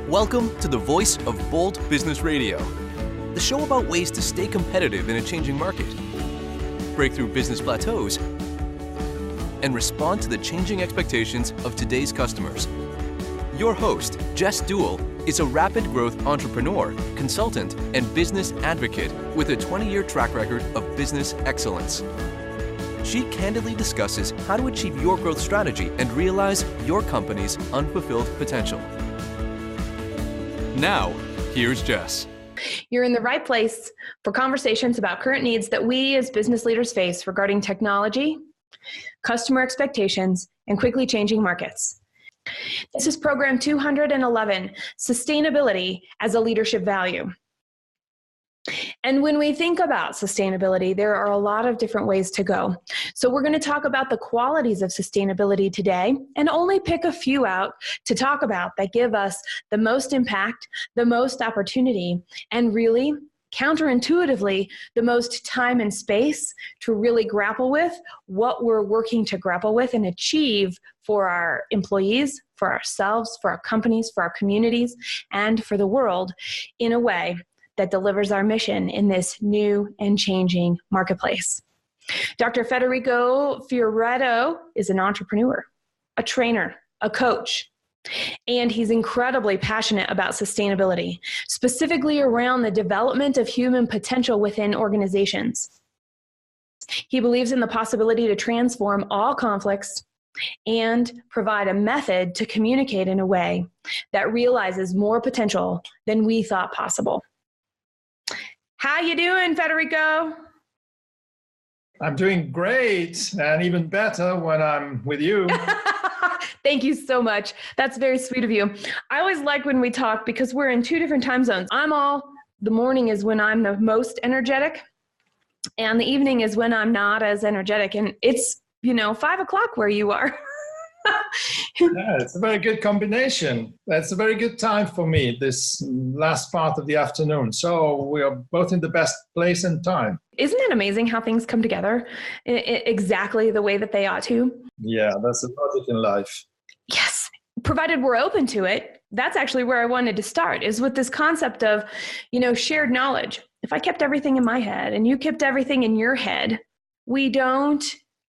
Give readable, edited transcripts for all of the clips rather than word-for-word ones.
Welcome to the Voice of Bold Business Radio, the show about ways to stay competitive in a changing market, break through business plateaus, and respond to the changing expectations of today's customers. Your host, Jess Dewell, is a rapid growth entrepreneur, consultant, and business advocate with a 20-year track record of business excellence. She candidly discusses how to achieve your growth strategy and realize your company's unfulfilled potential. Now, here's Jess. You're in the right place for conversations about current needs that we as business leaders face regarding technology, customer expectations, and quickly changing markets. This is program 211, Sustainability as a Leadership Value. And when we think about sustainability, there are a lot of different ways to go. So we're going to talk about the qualities of sustainability today and only pick a few out to talk about that give us the most impact, the most opportunity, and really counterintuitively, the most time and space to really grapple with what we're working to grapple with and achieve for our employees, for ourselves, for our companies, for our communities, and for the world in a way that delivers our mission in this new and changing marketplace. Dr. Federico Fioretto is an entrepreneur, a trainer, a coach, and he's incredibly passionate about sustainability, specifically around the development of human potential within organizations. He believes in the possibility to transform all conflicts and provide a method to communicate in a way that realizes more potential than we thought possible. How you doing, Federico? I'm doing great, and even better when I'm with you. Thank you so much. That's very sweet of you. I always like when we talk because we're in two different time zones. The morning is when I'm the most energetic, and the evening is when I'm not as energetic. And it's, 5 o'clock where you are. Yeah, it's a very good combination. That's a very good time for me, this last part of the afternoon. So we are both in the best place and time. Isn't it amazing how things come together exactly the way that they ought to? Yeah, that's a logic in life. Yes, provided we're open to it. That's actually where I wanted to start, is with this concept of, shared knowledge. If I kept everything in my head and you kept everything in your head, we don't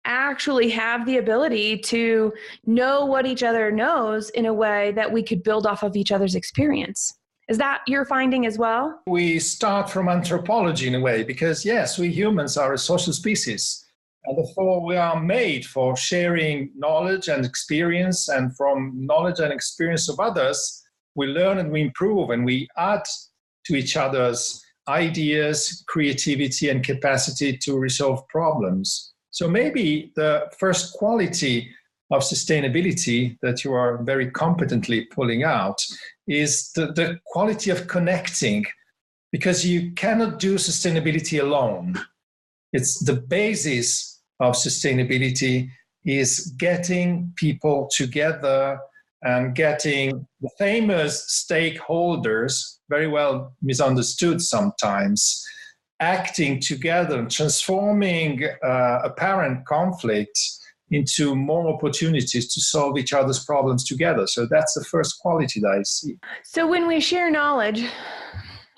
actually have the ability to know what each other knows in a way that we could build off of each other's experience. Is that your finding as well? We start from anthropology in a way, because yes, we humans are a social species. And therefore, we are made for sharing knowledge and experience. And from knowledge and experience of others, we learn and we improve and we add to each other's ideas, creativity, and capacity to resolve problems. So maybe the first quality of sustainability that you are very competently pulling out is the quality of connecting, because you cannot do sustainability alone. It's the basis of sustainability is getting people together and getting the famous stakeholders, very well misunderstood sometimes, acting together and transforming apparent conflict into more opportunities to solve each other's problems together. So that's the first quality that I see. So when we share knowledge,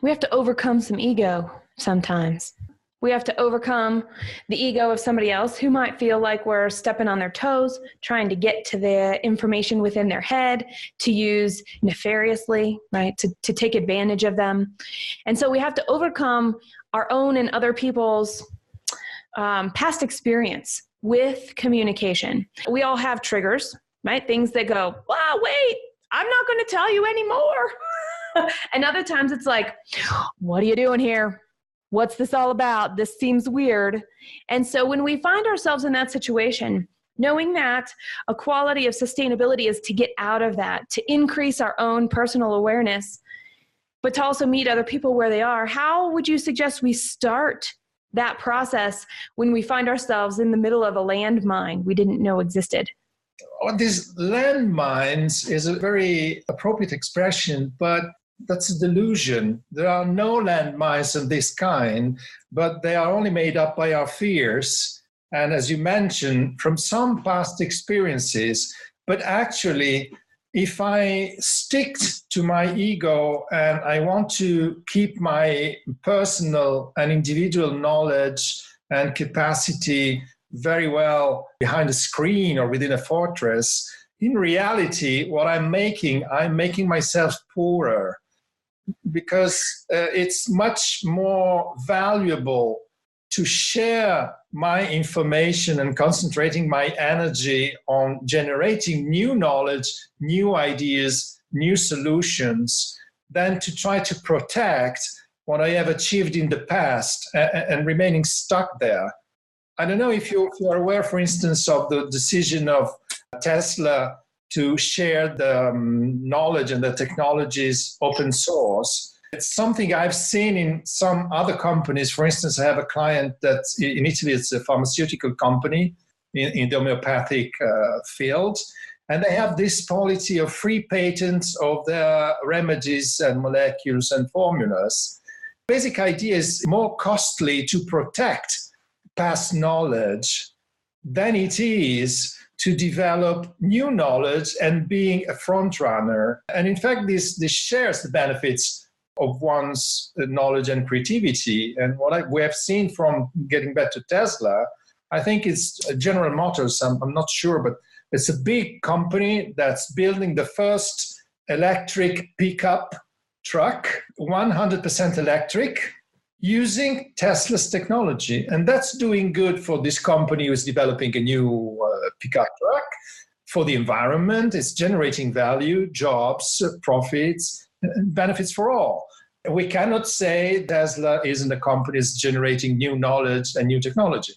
we have to overcome some ego sometimes. We have to overcome the ego of somebody else who might feel like we're stepping on their toes, trying to get to the information within their head to use nefariously, right? To take advantage of them. And so we have to overcome our own and other people's past experience with communication. We all have triggers, right? Things that go, wow, wait, I'm not going to tell you anymore. And other times it's like, what are you doing here? What's this all about? This seems weird. And so when we find ourselves in that situation, knowing that a quality of sustainability is to get out of that, to increase our own personal awareness, but to also meet other people where they are, how would you suggest we start that process when we find ourselves in the middle of a landmine we didn't know existed? These landmines is a very appropriate expression, but that's a delusion. There are no landmines of this kind, but they are only made up by our fears. And as you mentioned, from some past experiences, but actually if I stick to my ego and I want to keep my personal and individual knowledge and capacity very well behind a screen or within a fortress, in reality, what I'm making myself poorer, because it's much more valuable to share my information and concentrating my energy on generating new knowledge, new ideas, new solutions, than to try to protect what I have achieved in the past and remaining stuck there. I don't know if you are aware, for instance, of the decision of Tesla to share the knowledge and the technologies open source. It's something I've seen in some other companies. For instance, I have a client that in Italy, it's a pharmaceutical company in the homeopathic field. And they have this policy of free patents of their remedies and molecules and formulas. Basic idea is more costly to protect past knowledge than it is to develop new knowledge and being a front runner. And in fact, this shares the benefits of one's knowledge and creativity. And what we have seen from getting back to Tesla, I think it's General Motors, I'm not sure, but it's a big company that's building the first electric pickup truck, 100% electric, using Tesla's technology. And that's doing good for this company who is developing a new pickup truck. For the environment, it's generating value, jobs, profits, benefits for all. We cannot say Tesla isn't a company that's generating new knowledge and new technology.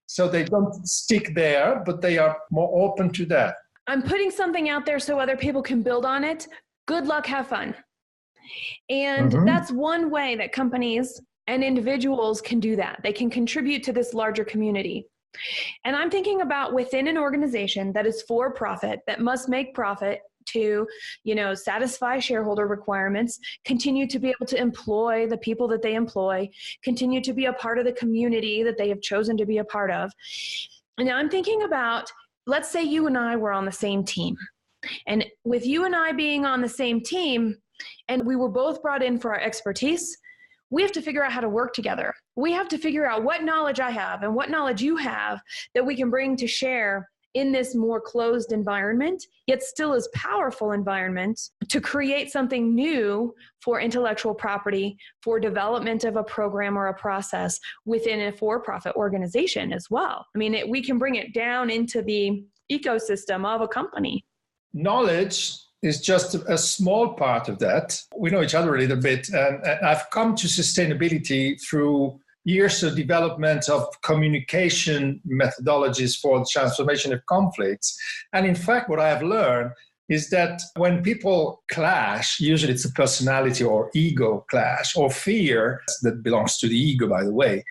So they don't stick there, but they are more open to that. I'm putting something out there so other people can build on it. Good luck, have fun. And that's one way that companies and individuals can do that. They can contribute to this larger community. And I'm thinking about within an organization that is for profit, that must make profit to, satisfy shareholder requirements, continue to be able to employ the people that they employ, continue to be a part of the community that they have chosen to be a part of. And I'm thinking about, let's say you and I were on the same team. And with you and I being on the same team, and we were both brought in for our expertise, we have to figure out how to work together. We have to figure out what knowledge I have and what knowledge you have that we can bring to share in this more closed environment, yet still as powerful environment, to create something new for intellectual property, for development of a program or a process within a for-profit organization as well. I mean, we can bring it down into the ecosystem of a company. Knowledge is just a small part of that. We know each other a little bit, and I've come to sustainability through years of development of communication methodologies for the transformation of conflicts. And in fact, what I have learned is that when people clash, usually it's a personality or ego clash or fear that belongs to the ego, by the way.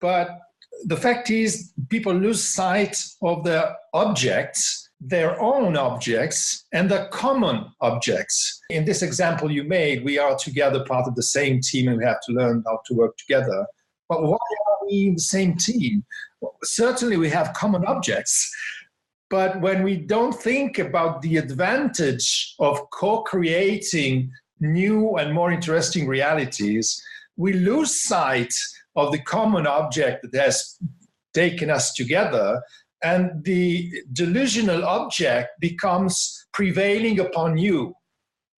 But the fact is, people lose sight of the objects, their own objects, and the common objects. In this example you made, we are together part of the same team and we have to learn how to work together. But why are we in the same team? Well, certainly we have common objects. But when we don't think about the advantage of co-creating new and more interesting realities, we lose sight of the common object that has taken us together, and the delusional object becomes prevailing upon you.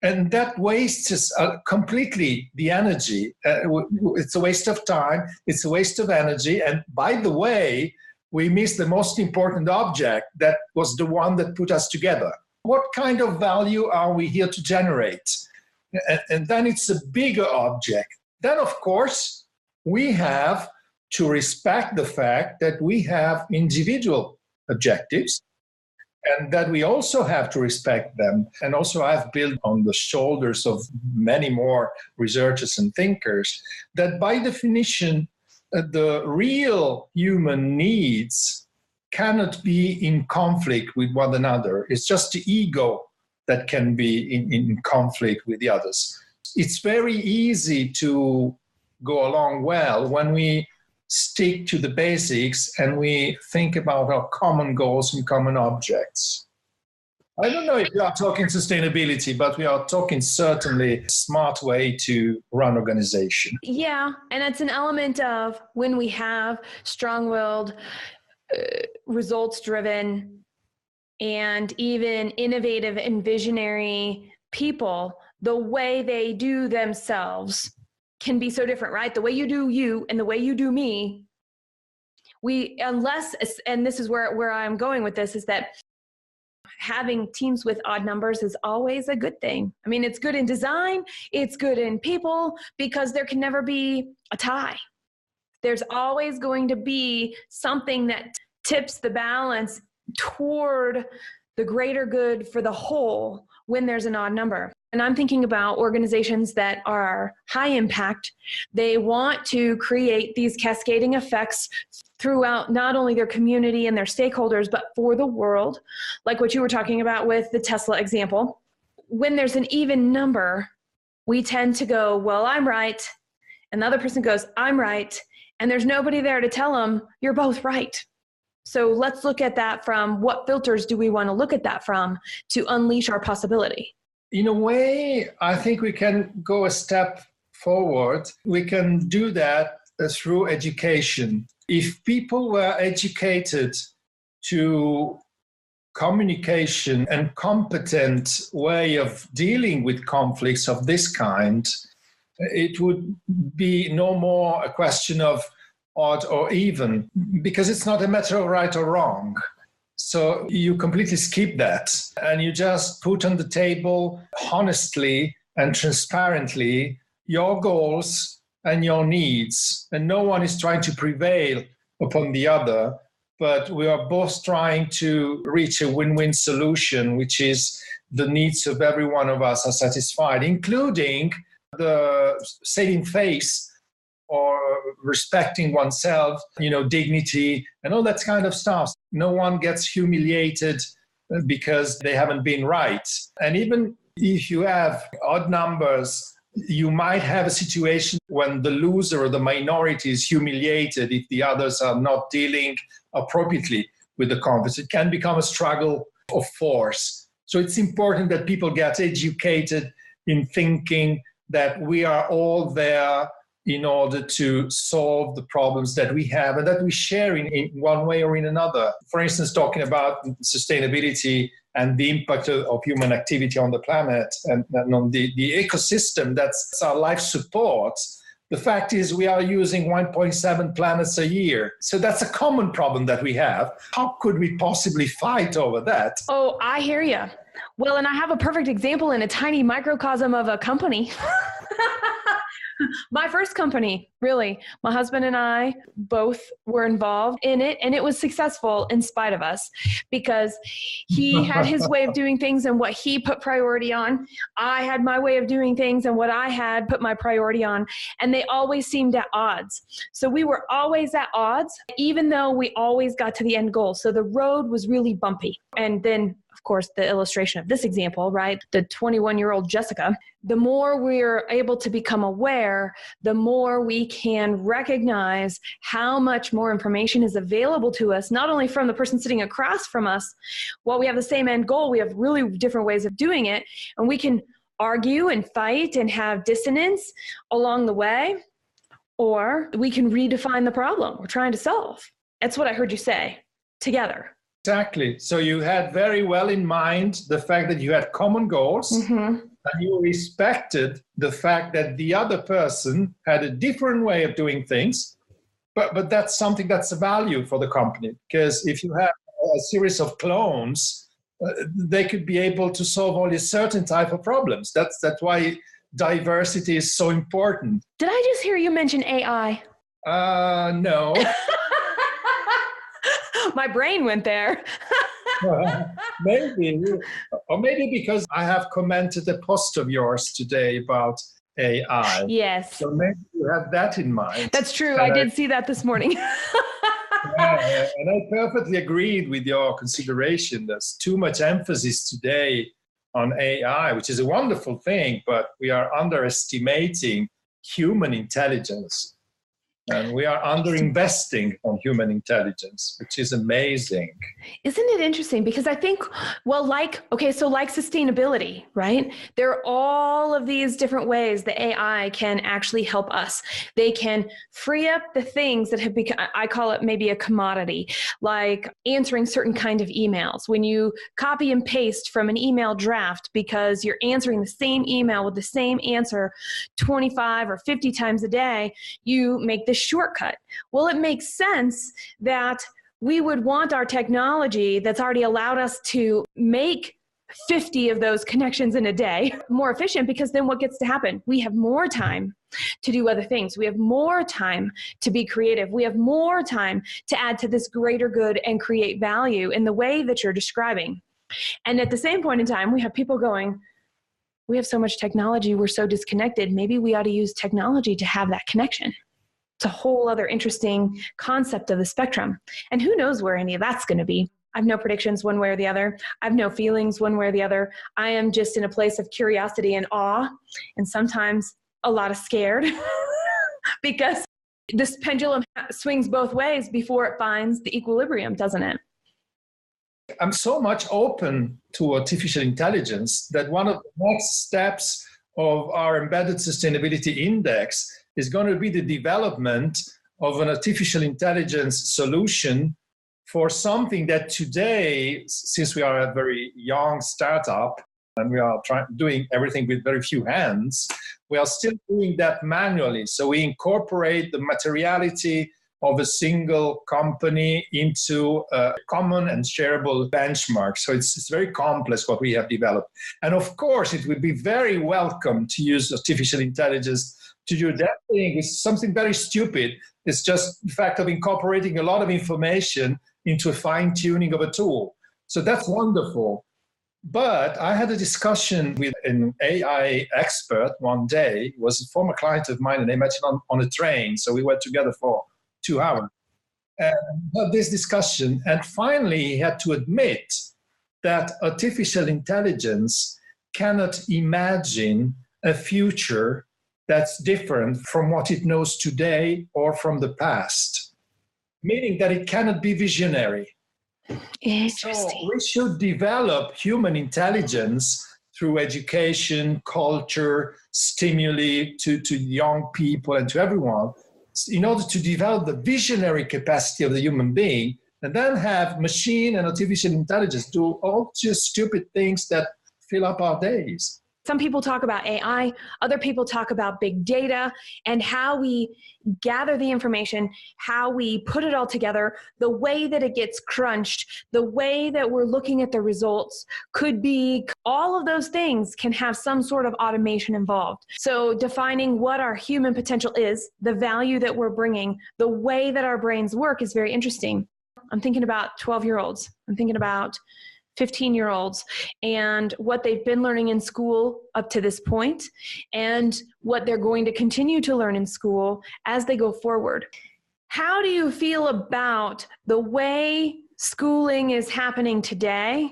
And that wastes completely the energy. It's a waste of time. It's a waste of energy. And by the way, we miss the most important object that was the one that put us together. What kind of value are we here to generate? And then it's a bigger object. Then, of course, we have to respect the fact that we have individual objectives, and that we also have to respect them. And also I've built on the shoulders of many more researchers and thinkers that by definition, the real human needs cannot be in conflict with one another. It's just the ego that can be in conflict with the others. It's very easy to go along well when we stick to the basics and we think about our common goals and common objects. I don't know if we are talking sustainability, but we are talking certainly smart way to run organization. Yeah, and it's an element of when we have strong-willed, results-driven, and even innovative and visionary people, the way they do themselves can be so different, right? The way you do you and the way you do me, and this is where I'm going with this, is that having teams with odd numbers is always a good thing. I mean, it's good in design, it's good in people, because there can never be a tie. There's always going to be something that tips the balance toward the greater good for the whole when there's an odd number. And I'm thinking about organizations that are high impact. They want to create these cascading effects throughout not only their community and their stakeholders, but for the world, like what you were talking about with the Tesla example. When there's an even number, we tend to go, well, I'm right. And the other person goes, I'm right. And there's nobody there to tell them, you're both right. So let's look at that from what filters do we want to look at that from to unleash our possibility? In a way, I think we can go a step forward. We can do that through education. If people were educated to communication and competent way of dealing with conflicts of this kind, it would be no more a question of odd or even, because it's not a matter of right or wrong. So you completely skip that and you just put on the table honestly and transparently your goals and your needs. And no one is trying to prevail upon the other, but we are both trying to reach a win-win solution, which is the needs of every one of us are satisfied, including the saving face or respecting oneself, dignity and all that kind of stuff. No one gets humiliated because they haven't been right. And even if you have odd numbers, you might have a situation when the loser or the minority is humiliated if the others are not dealing appropriately with the conflict. It can become a struggle of force. So it's important that people get educated in thinking that we are all there in order to solve the problems that we have and that we share in one way or in another. For instance, talking about sustainability and the impact of human activity on the planet and on the ecosystem that's our life support. The fact is we are using 1.7 planets a year. So that's a common problem that we have. How could we possibly fight over that? Oh, I hear you. Well, and I have a perfect example in a tiny microcosm of a company. My first company, really. My husband and I both were involved in it, and it was successful in spite of us because he had his way of doing things and what he put priority on. I had my way of doing things and what I had put my priority on, and they always seemed at odds. So we were always at odds, even though we always got to the end goal. So the road was really bumpy. And then, of course, the illustration of this example, right? The 21-year-old Jessica, the more we're able to become aware, the more we can recognize how much more information is available to us, not only from the person sitting across from us. While we have the same end goal, we have really different ways of doing it, and we can argue and fight and have dissonance along the way, or we can redefine the problem we're trying to solve. That's what I heard you say, together. Exactly. So you had very well in mind the fact that you had common goals, and you respected the fact that the other person had a different way of doing things, but that's something that's a value for the company, because if you have a series of clones, they could be able to solve only a certain type of problems. That's why diversity is so important. Did I just hear you mention AI? No. My brain went there. Maybe, or maybe because I have commented a post of yours today about AI. Yes. So maybe you have that in mind. That's true. And I did see that this morning. And I perfectly agreed with your consideration. There's too much emphasis today on AI, which is a wonderful thing, but we are underestimating human intelligence. And we are underinvesting on human intelligence, which is amazing. Isn't it interesting? Because I think, well, like sustainability, right? There are all of these different ways that AI can actually help us. They can free up the things that have become, I call it maybe a commodity, like answering certain kind of emails. When you copy and paste from an email draft because you're answering the same email with the same answer 25 or 50 times a day, you make this shortcut. Well, it makes sense that we would want our technology that's already allowed us to make 50 of those connections in a day more efficient, because then what gets to happen? We have more time to do other things. We have more time to be creative. We have more time to add to this greater good and create value in the way that you're describing. And at the same point in time, we have people going, we have so much technology, we're so disconnected. Maybe we ought to use technology to have that connection. It's a whole other interesting concept of the spectrum. And who knows where any of that's going to be. I have no predictions one way or the other. I have no feelings one way or the other. I am just in a place of curiosity and awe, and sometimes a lot of scared because this pendulum swings both ways before it finds the equilibrium, doesn't it? I'm so much open to artificial intelligence that one of the next steps of our embedded sustainability index is going to be the development of an artificial intelligence solution for something that today, since we are a very young startup and we are doing everything with very few hands, we are still doing that manually. So we incorporate the materiality of a single company into a common and shareable benchmark. So it's very complex what we have developed. And of course, it would be very welcome to use artificial intelligence to do that thing. It's something very stupid. It's just the fact of incorporating a lot of information into a fine-tuning of a tool. So that's wonderful. But I had a discussion with an AI expert one day. It was a former client of mine, and I met him on a train. So we were together for 2 hours. And had this discussion, and finally he had to admit that artificial intelligence cannot imagine a future that's different from what it knows today or from the past, meaning that it cannot be visionary. Interesting. So we should develop human intelligence through education, culture, stimuli to young people and to everyone, in order to develop the visionary capacity of the human being, and then have machine and artificial intelligence do all just stupid things that fill up our days. Some people talk about AI, other people talk about big data and how we gather the information, how we put it all together, the way that it gets crunched, the way that we're looking at the results could be, all of those things can have some sort of automation involved. So defining what our human potential is, the value that we're bringing, the way that our brains work is very interesting. I'm thinking about 12-year-olds. I'm thinking about 15-year-olds and what they've been learning in school up to this point and what they're going to continue to learn in school as they go forward. How do you feel about the way schooling is happening today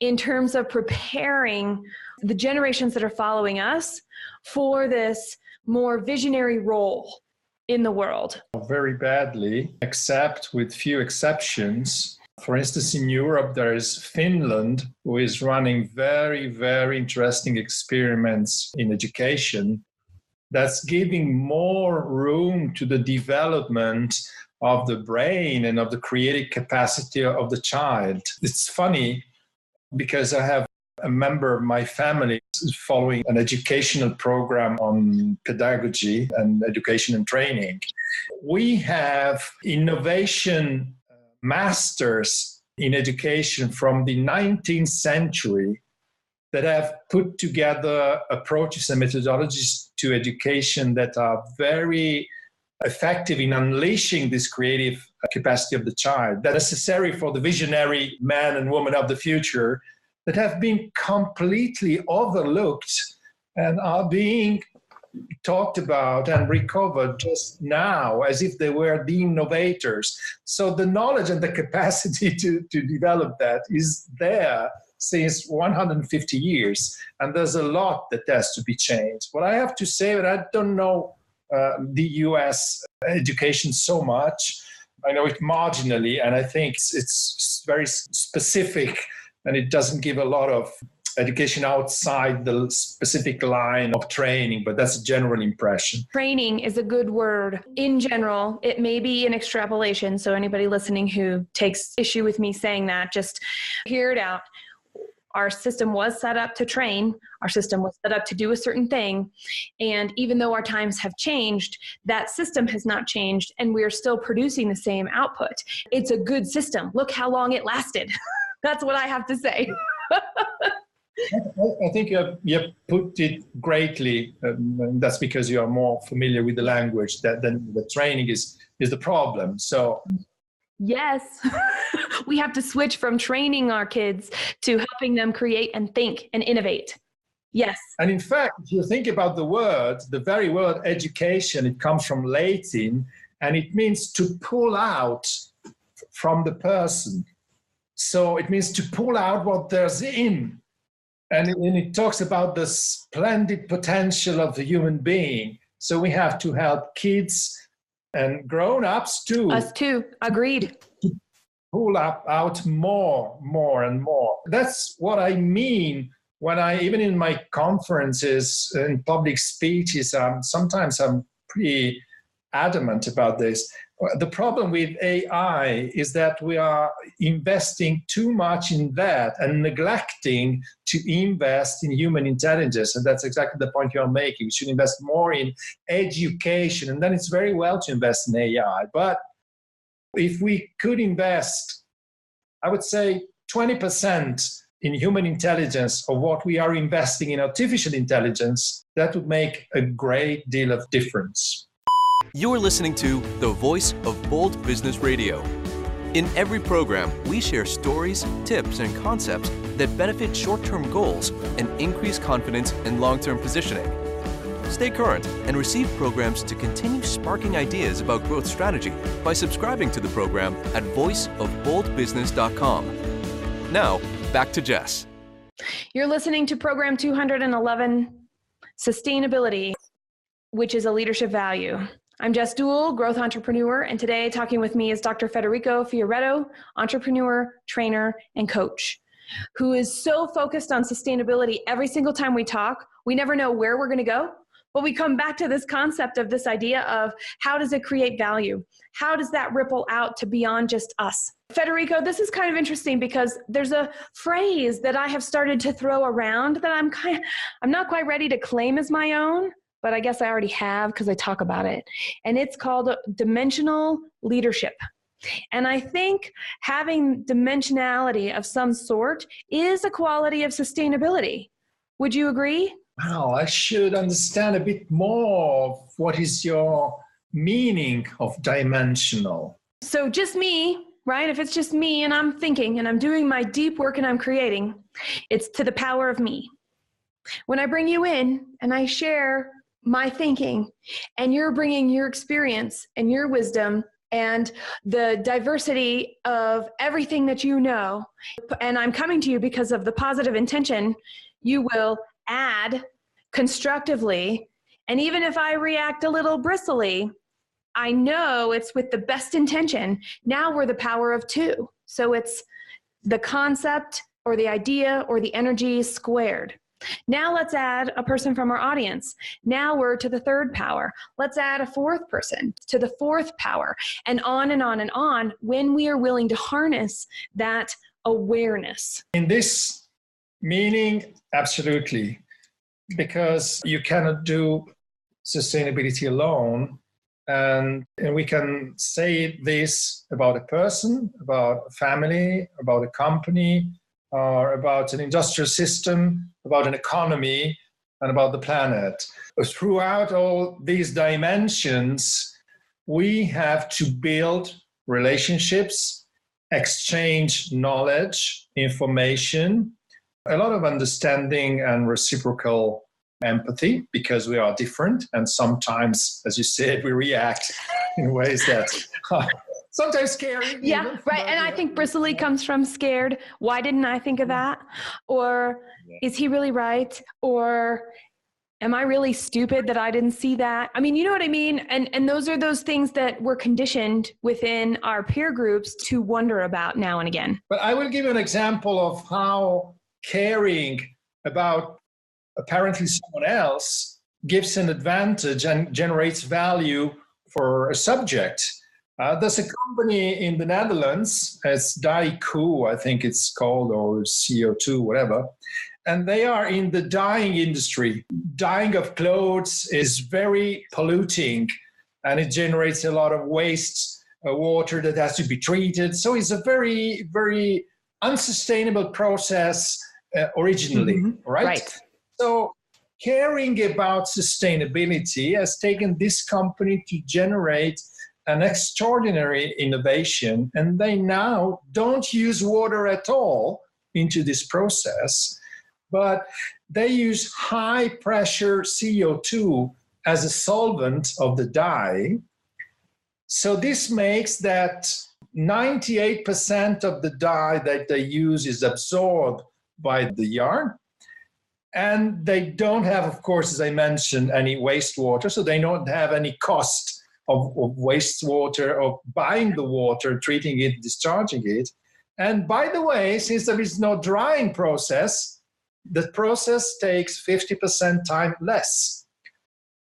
in terms of preparing the generations that are following us for this more visionary role in the world? Very badly, except with few exceptions. For instance, in Europe, there is Finland, who is running very, very interesting experiments in education that's giving more room to the development of the brain and of the creative capacity of the child. It's funny because I have a member of my family following an educational program on pedagogy and education and training. We have innovation masters in education from the 19th century that have put together approaches and methodologies to education that are very effective in unleashing this creative capacity of the child, that are necessary for the visionary man and woman of the future, that have been completely overlooked and are being talked about and recovered just now as if they were the innovators. So the knowledge and the capacity to develop that is there since 150 years, and there's a lot that has to be changed. What I have to say, that I don't know the US education so much. I know it marginally, and I think it's very specific, and it doesn't give a lot of education outside the specific line of training, but that's a general impression. Training is a good word. In general, it may be an extrapolation, so anybody listening who takes issue with me saying that, just hear it out. Our system was set up to train. Our system was set up to do a certain thing. And even though our times have changed, that system has not changed, and we're still producing the same output. It's a good system. Look how long it lasted. That's what I have to say. I think you have put it greatly. That's because you are more familiar with the language than the training is the problem. So. Yes, we have to switch from training our kids to helping them create and think and innovate. Yes. And in fact, if you think about the very word education, it comes from Latin, and it means to pull out from the person. So it means to pull out what there's in. And it talks about the splendid potential of the human being. So we have to help kids and grown-ups too. Us too. Agreed. Pull out more and more. That's what I mean when even in my conferences and public speeches, sometimes I'm pretty adamant about this. The problem with AI is that we are investing too much in that and neglecting to invest in human intelligence. And that's exactly the point you're making. We should invest more in education. And then it's very well to invest in AI. But if we could invest, I would say 20% in human intelligence of what we are investing in artificial intelligence, that would make a great deal of difference. You're listening to The Voice of Bold Business Radio. In every program, we share stories, tips, and concepts that benefit short-term goals and increase confidence in long-term positioning. Stay current and receive programs to continue sparking ideas about growth strategy by subscribing to the program at voiceofboldbusiness.com. Now, back to Jess. You're listening to program 211, Sustainability, which is a leadership value. I'm Jess Dewell, growth entrepreneur, and today talking with me is Dr. Federico Fioretto, entrepreneur, trainer, and coach, who is so focused on sustainability. Every single time we talk, we never know where we're going to go, but we come back to this concept of this idea of how does it create value? How does that ripple out to beyond just us? Federico, this is kind of interesting because there's a phrase that I have started to throw around that I'm not quite ready to claim as my own, but I guess I already have because I talk about it. And it's called dimensional leadership. And I think having dimensionality of some sort is a quality of sustainability. Would you agree? Wow, I should understand a bit more of what is your meaning of dimensional. So just me, right? If it's just me and I'm thinking and I'm doing my deep work and I'm creating, it's to the power of me. When I bring you in and I share my thinking and you're bringing your experience and your wisdom and the diversity of everything that you know, and I'm coming to you because of the positive intention, you will add constructively. And even if I react a little bristly, I know it's with the best intention. Now we're the power of two. So it's the concept or the idea or the energy squared. Now let's add a person from our audience. Now we're to the third power. Let's add a fourth person to the fourth power, and on and on and on when we are willing to harness that awareness. In this meaning, absolutely, because you cannot do sustainability alone. And we can say this about a person, about a family, about a company, or about an industrial system, about an economy, and about the planet. Throughout all these dimensions, we have to build relationships, exchange knowledge, information, a lot of understanding and reciprocal empathy, because we are different. And sometimes, as you said, we react in ways that are sometimes scary. Yeah, right. And I think bristly comes from scared. Why didn't I think of that? Or is he really right? Or Am I really stupid that I didn't see that? I mean, you know what I mean? And those are those things that we're conditioned within our peer groups to wonder about now and again. But I will give you an example of how caring about apparently someone else gives an advantage and generates value for a subject. There's a company in the Netherlands, it's Daiku, I think it's called, or CO2, whatever. And they are in the dyeing industry. Dyeing of clothes is very polluting, and it generates a lot of waste water that has to be treated. So it's a very, very unsustainable process originally, right? So caring about sustainability has taken this company to generate an extraordinary innovation, and they now don't use water at all into this process, but they use high pressure CO2 as a solvent of the dye. So this makes that 98% of the dye that they use is absorbed by the yarn. And they don't have, of course, as I mentioned, any wastewater. So they don't have any cost of wastewater, of buying the water, treating it, discharging it. And by the way, since there is no drying process, the process takes 50% time less.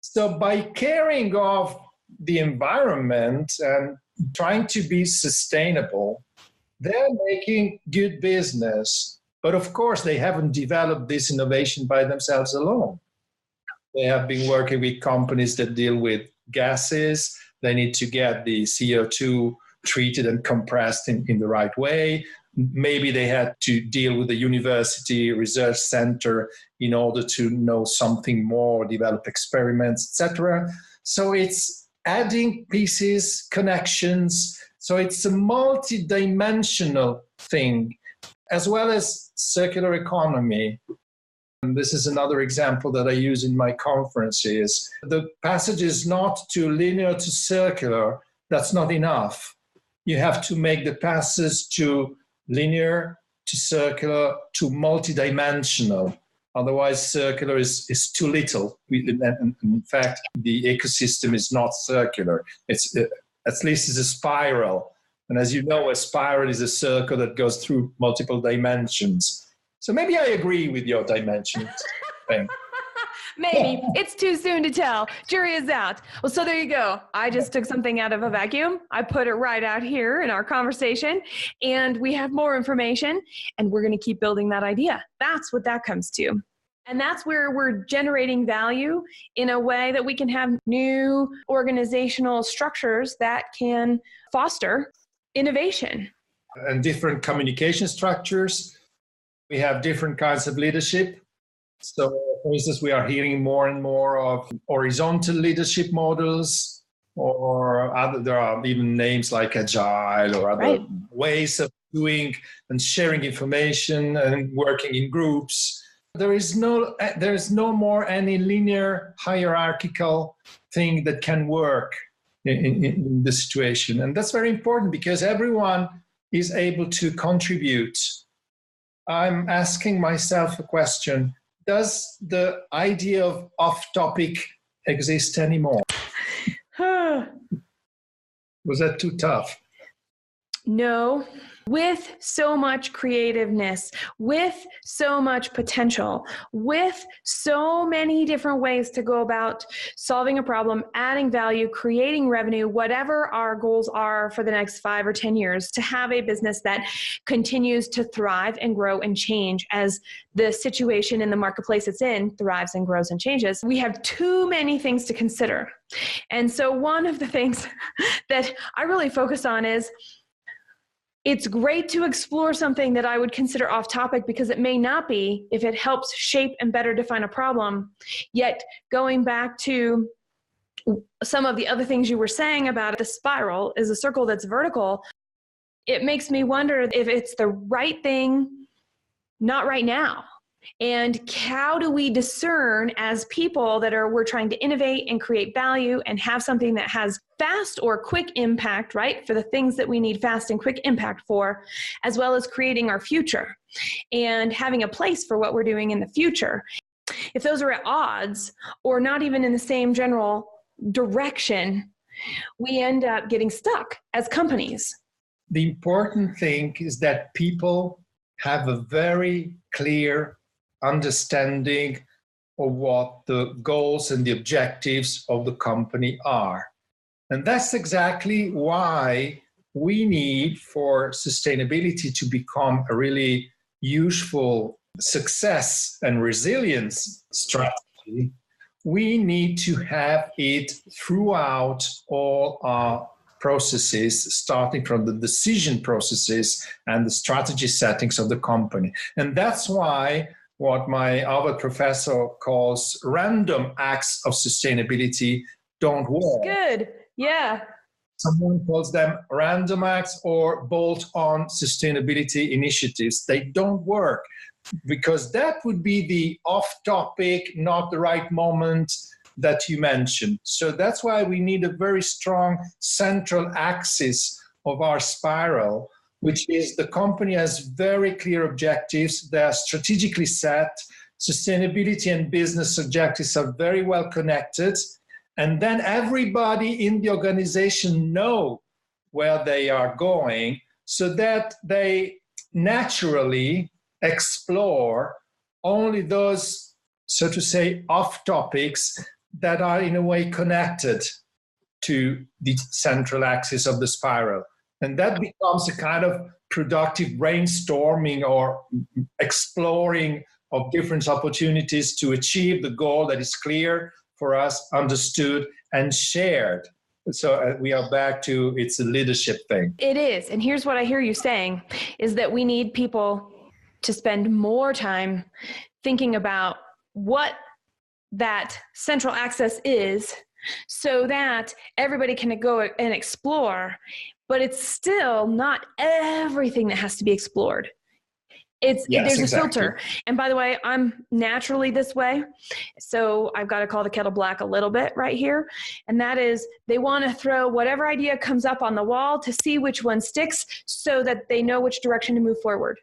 So by caring of the environment and trying to be sustainable, they're making good business. But of course, they haven't developed this innovation by themselves alone. They have been working with companies that deal with gases. They need to get the CO2 treated and compressed in the right way. Maybe they had to deal with the university research center in order to know something more, develop experiments, etc. So it's adding pieces, connections. So it's a multi-dimensional thing, as well as circular economy. And this is another example that I use in my conferences. The passage is not to linear to circular. That's not enough. You have to make the passage to linear to circular to multidimensional. Otherwise, circular is too little. In fact, the ecosystem is not circular. It's at least it's a spiral. And as you know, a spiral is a circle that goes through multiple dimensions. So maybe I agree with your dimensions thing. Maybe. It's too soon to tell. Jury is out. Well, so there you go. I just took something out of a vacuum. I put it right out here in our conversation, and we have more information, and we're going to keep building that idea. That's what that comes to. And that's where we're generating value in a way that we can have new organizational structures that can foster innovation. And different communication structures. We have different kinds of leadership. So, for instance, we are hearing more and more of horizontal leadership models, or there are even names like agile or other ways of doing and sharing information and working in groups. There is no more any linear hierarchical thing that can work in the situation. And that's very important because everyone is able to contribute. I'm asking myself a question. Does the idea of off-topic exist anymore? Was that too tough? No. With so much creativeness, with so much potential, with so many different ways to go about solving a problem, adding value, creating revenue, whatever our goals are for the next 5 or 10 years, to have a business that continues to thrive and grow and change as the situation in the marketplace it's in thrives and grows and changes. We have too many things to consider. And so one of the things that I really focus on is, it's great to explore something that I would consider off topic because it may not be if it helps shape and better define a problem. Yet going back to some of the other things you were saying about the spiral is a circle that's vertical, it makes me wonder if it's the right thing, not right now. And how do we discern as people that we're trying to innovate and create value and have something that has fast or quick impact, right? For the things that we need fast and quick impact for, as well as creating our future and having a place for what we're doing in the future. if those are at odds or not even in the same general direction, we end up getting stuck as companies. The important thing is that people have a very clear understanding of what the goals and the objectives of the company are. And that's exactly why we need for sustainability to become a really useful success and resilience strategy. We need to have it throughout all our processes, starting from the decision processes and the strategy settings of the company. And that's why what my Harvard professor calls random acts of sustainability don't work. Good. Yeah. Someone calls them random acts or bolt-on sustainability initiatives. They don't work because that would be the off-topic, not the right moment that you mentioned. So that's why we need a very strong central axis of our spiral, which is the company has very clear objectives. They are strategically set. Sustainability and business objectives are very well connected. And then everybody in the organization know where they are going so that they naturally explore only those, so to say, off topics that are in a way connected to the central axis of the spiral. And that becomes a kind of productive brainstorming or exploring of different opportunities to achieve the goal that is clear for us, understood, and shared. So we are back to it's a leadership thing. It is. And here's what I hear you saying is that we need people to spend more time thinking about what that central axis is so that everybody can go and explore, but it's still not everything that has to be explored. There's exactly a filter. And by the way, I'm naturally this way. So I've got to call the kettle black a little bit right here. And that is they want to throw whatever idea comes up on the wall to see which one sticks so that they know which direction to move forward.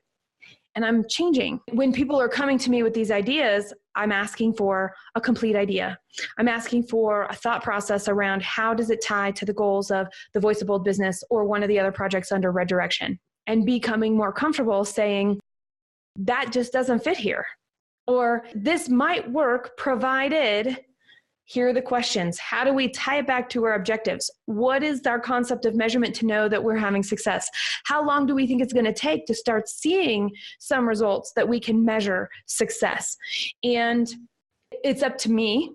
And I'm changing. When people are coming to me with these ideas, I'm asking for a complete idea. I'm asking for a thought process around how does it tie to the goals of the Voice of Bold Business or one of the other projects under Red Direction, and becoming more comfortable saying, that just doesn't fit here. Or this might work provided, here are the questions. How do we tie it back to our objectives? What is our concept of measurement to know that we're having success? How long do we think it's going to take to start seeing some results that we can measure success? And it's up to me.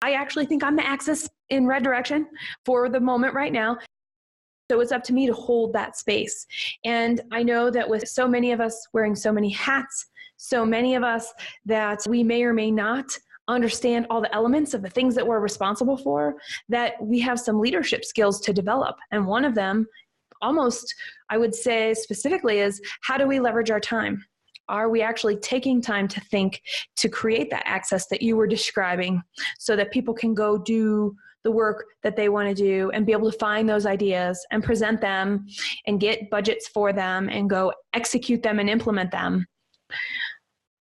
I actually think I'm the axis in Red Direction for the moment right now. So it's up to me to hold that space. And I know that with so many of us wearing so many hats, so many of us that we may or may not understand all the elements of the things that we're responsible for, that we have some leadership skills to develop. And one of them, almost, I would say specifically, is how do we leverage our time? Are we actually taking time to think, to create that access that you were describing so that people can go do the work that they want to do and be able to find those ideas and present them and get budgets for them and go execute them and implement them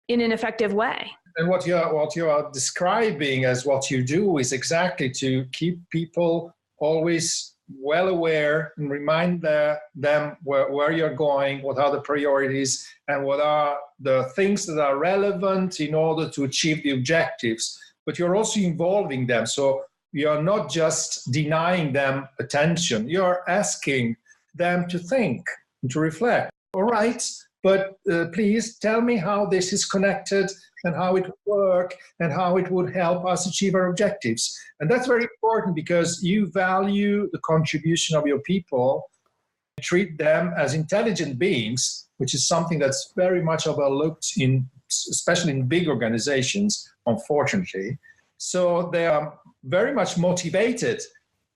in an effective way? And what you are describing as what you do is exactly to keep people always well aware and remind them where you're going, what are the priorities, and what are the things that are relevant in order to achieve the objectives. But you're also involving them. So you're not just denying them attention. You're asking them to think and to reflect. All right, but please tell me how this is connected and how it would work and how it would help us achieve our objectives. And that's very important because you value the contribution of your people, treat them as intelligent beings, which is something that's very much overlooked especially in big organizations, unfortunately. So they are very much motivated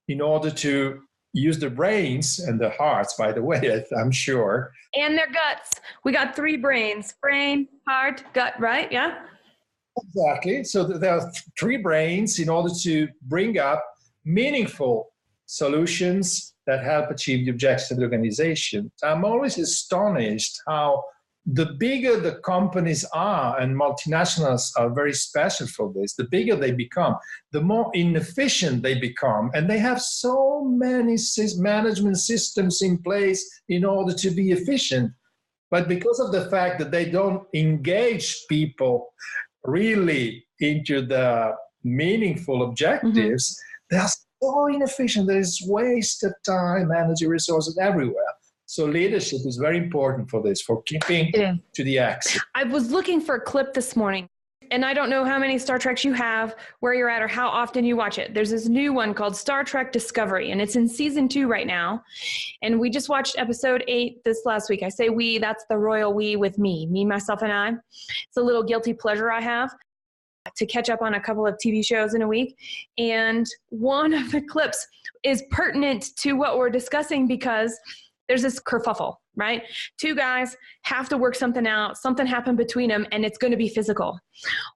in order to use their brains and their hearts, by the way, I'm sure. And their guts. We got 3 brains: brain, heart, gut, right? Yeah? Exactly. So there are 3 brains in order to bring up meaningful solutions that help achieve the objectives of the organization. I'm always astonished how the bigger the companies are, and multinationals are very special for this, the bigger they become, the more inefficient they become. And they have so many management systems in place in order to be efficient. But because of the fact that they don't engage people really into the meaningful objectives, they are so inefficient. There is waste of time, energy, resources everywhere. So leadership is very important for this, for keeping to the axis. I was looking for a clip this morning, and I don't know how many Star Treks you have, where you're at, or how often you watch it. There's this new one called Star Trek Discovery, and it's in season 2 right now. And we just watched episode 8 this last week. I say we, that's the royal we with me, myself, and I. It's a little guilty pleasure I have to catch up on a couple of TV shows in a week. And one of the clips is pertinent to what we're discussing because there's this kerfuffle, right? 2 guys have to work something out, something happened between them, and it's going to be physical.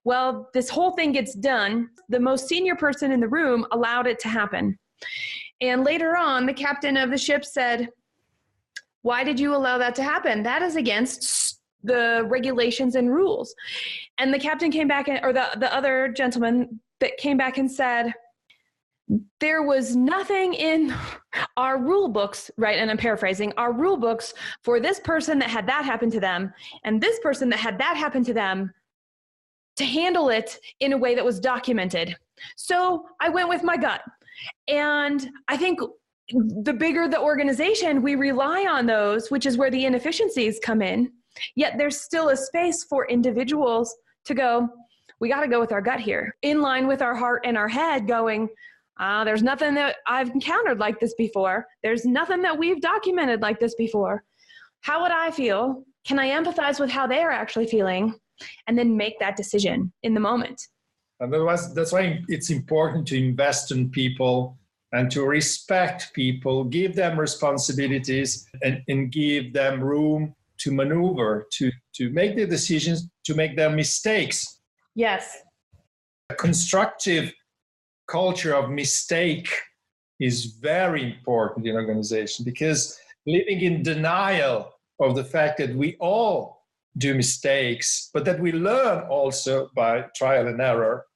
Well, this whole thing gets done. The most senior person in the room allowed it to happen. And later on, the captain of the ship said, "Why did you allow that to happen? That is against the regulations and rules." And the captain came back, or the other gentleman that came back and said, "There was nothing in our rule books," right? And I'm paraphrasing, "our rule books for this person that had that happen to them and this person that had that happen to them to handle it in a way that was documented. So I went with my gut." And I think the bigger the organization, we rely on those, which is where the inefficiencies come in. Yet there's still a space for individuals to go, we got to go with our gut here, in line with our heart and our head, going, there's nothing that I've encountered like this before. There's nothing that we've documented like this before. How would I feel? Can I empathize with how they are actually feeling? And then make that decision in the moment. And that's why it's important to invest in people and to respect people, give them responsibilities, and give them room to maneuver, to make their decisions, to make their mistakes. Yes. A constructive culture of mistake is very important in organization, because living in denial of the fact that we all do mistakes, but that we learn also by trial and error,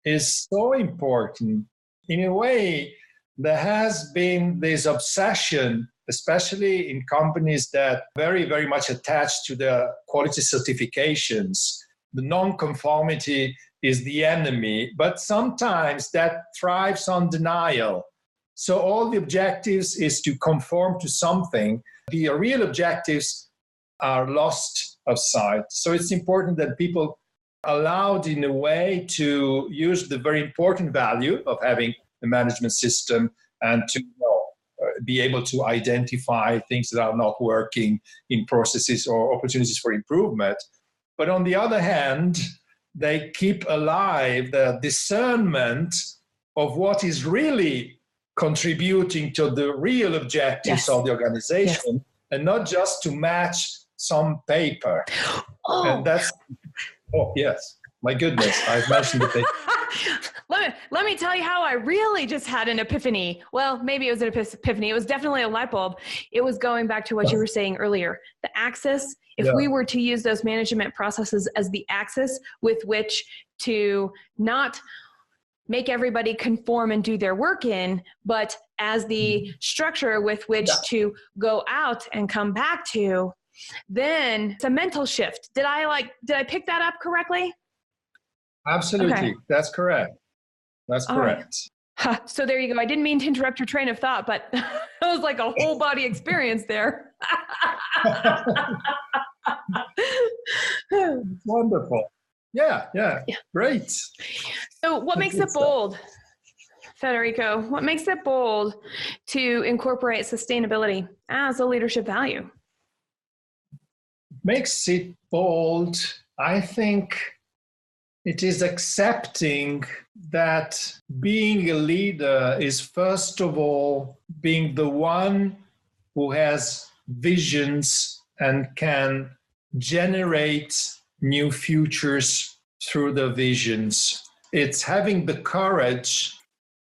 is so important. In a way, there has been this obsession, especially in companies that very, very much attached to the quality certifications. The non-conformity is the enemy, but sometimes that thrives on denial. So all the objectives is to conform to something. The real objectives are lost of sight. So it's important that people are allowed in a way to use the very important value of having a management system and to be able to identify things that are not working in processes or opportunities for improvement. But on the other hand, they keep alive the discernment of what is really contributing to the real objectives of the organization, and not just to match some paper. And that's, my goodness, I've mentioned the paper. Let me tell you how I really just had an epiphany. Well, maybe it was an epiphany. It was definitely a light bulb. It was going back to what you were saying earlier. The axis, if we were to use those management processes as the axis with which to not make everybody conform and do their work in, but as the structure with which to go out and come back to, then it's a mental shift. Did I pick that up correctly? Absolutely. Okay. That's correct. That's correct. Right. So there you go. I didn't mean to interrupt your train of thought, but it was like a whole body experience there. Wonderful. Yeah. Great. So what makes it bold, Federico? What makes it bold to incorporate sustainability as a leadership value? Makes it bold, I think it is accepting that being a leader is, first of all, being the one who has visions and can generate new futures through the visions. It's having the courage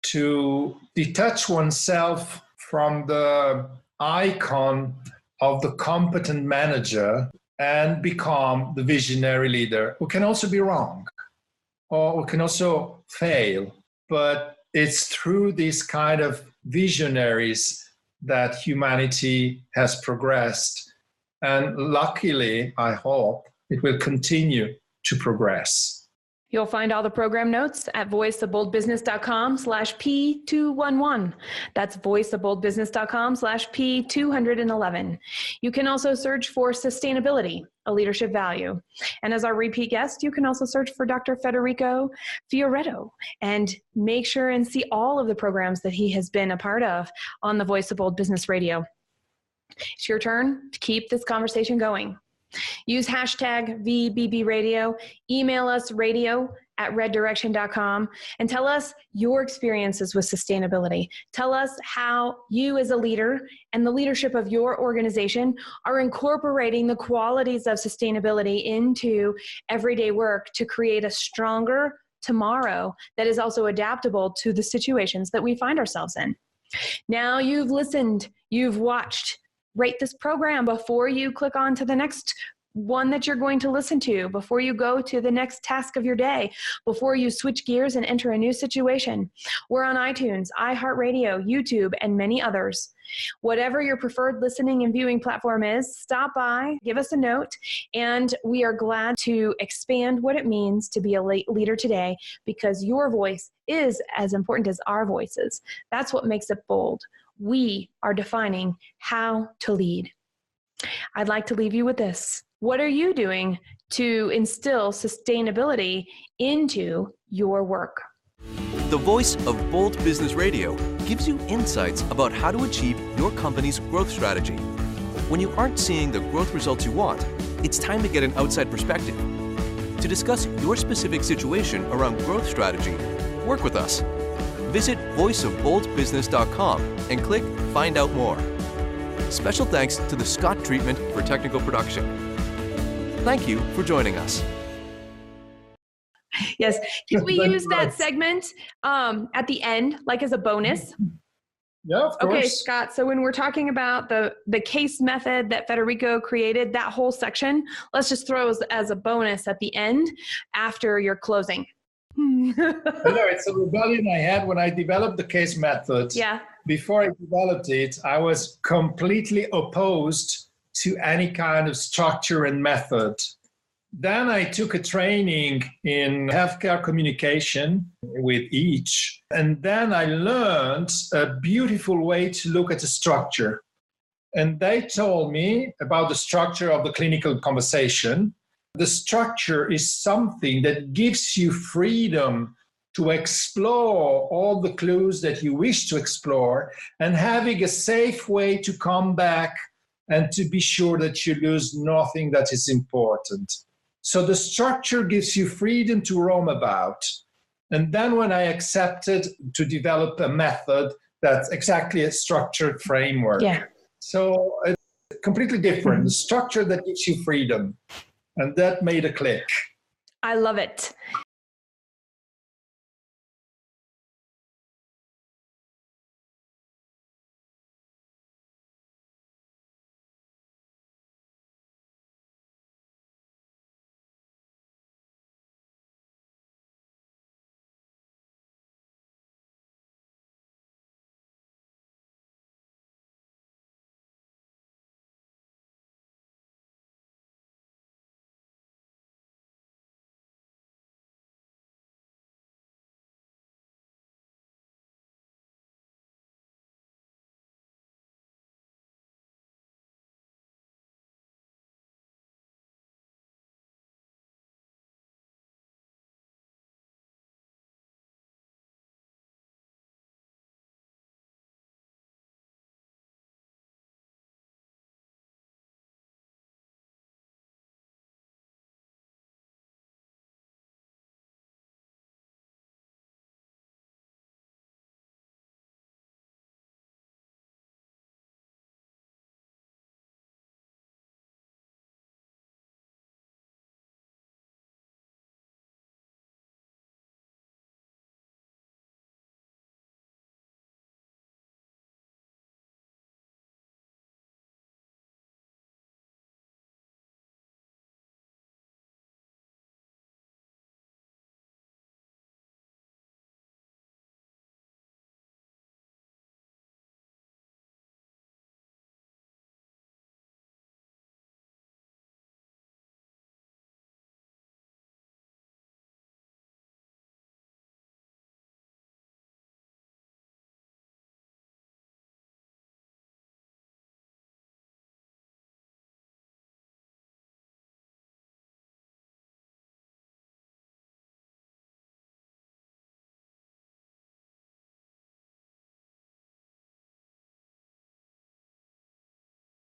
to detach oneself from the icon of the competent manager and become the visionary leader who can also be wrong or who can also fail. But it's through these kind of visionaries that humanity has progressed. And luckily, I hope it will continue to progress. You'll find all the program notes at voiceofboldbusiness.com/P211. That's voiceofboldbusiness.com/P211. You can also search for sustainability, a leadership value. And as our repeat guest, you can also search for Dr. Federico Fioretto and make sure and see all of the programs that he has been a part of on the Voice of Bold Business Radio. It's your turn to keep this conversation going. Use hashtag VBB Radio, email us radio@reddirection.com, and tell us your experiences with sustainability. Tell us how you as a leader and the leadership of your organization are incorporating the qualities of sustainability into everyday work to create a stronger tomorrow that is also adaptable to the situations that we find ourselves in. Now you've listened, you've watched. Rate this program before you click on to the next one that you're going to listen to, before you go to the next task of your day, before you switch gears and enter a new situation. We're on iTunes, iHeartRadio, YouTube, and many others. Whatever your preferred listening and viewing platform is, stop by, give us a note, and we are glad to expand what it means to be a leader today, because your voice is as important as our voices. That's what makes it bold. We are defining how to lead. I'd like to leave you with this. What are you doing to instill sustainability into your work? The Voice of Bold Business Radio gives you insights about how to achieve your company's growth strategy. When you aren't seeing the growth results you want, it's time to get an outside perspective. To discuss your specific situation around growth strategy, work with us. Visit voiceofboldbusiness.com and click Find Out More. Special thanks to the Scott Treatment for technical production. Thank you for joining us. Yes, can we use that segment at the end, like as a bonus? Yeah, of course. Okay, Scott, so when we're talking about the case method that Federico created, that whole section, let's just throw as a bonus at the end after your closing. It's a rebellion I had when I developed the case method. Yeah. Before I developed it, I was completely opposed to any kind of structure and method. Then I took a training in healthcare communication with each, and then I learned a beautiful way to look at the structure. And they told me about the structure of the clinical conversation. The structure is something that gives you freedom to explore all the clues that you wish to explore and having a safe way to come back and to be sure that you lose nothing that is important. So the structure gives you freedom to roam about. And then when I accepted to develop a method that's exactly a structured framework. Yeah. So it's completely different. The structure that gives you freedom. And that made a click. I love it.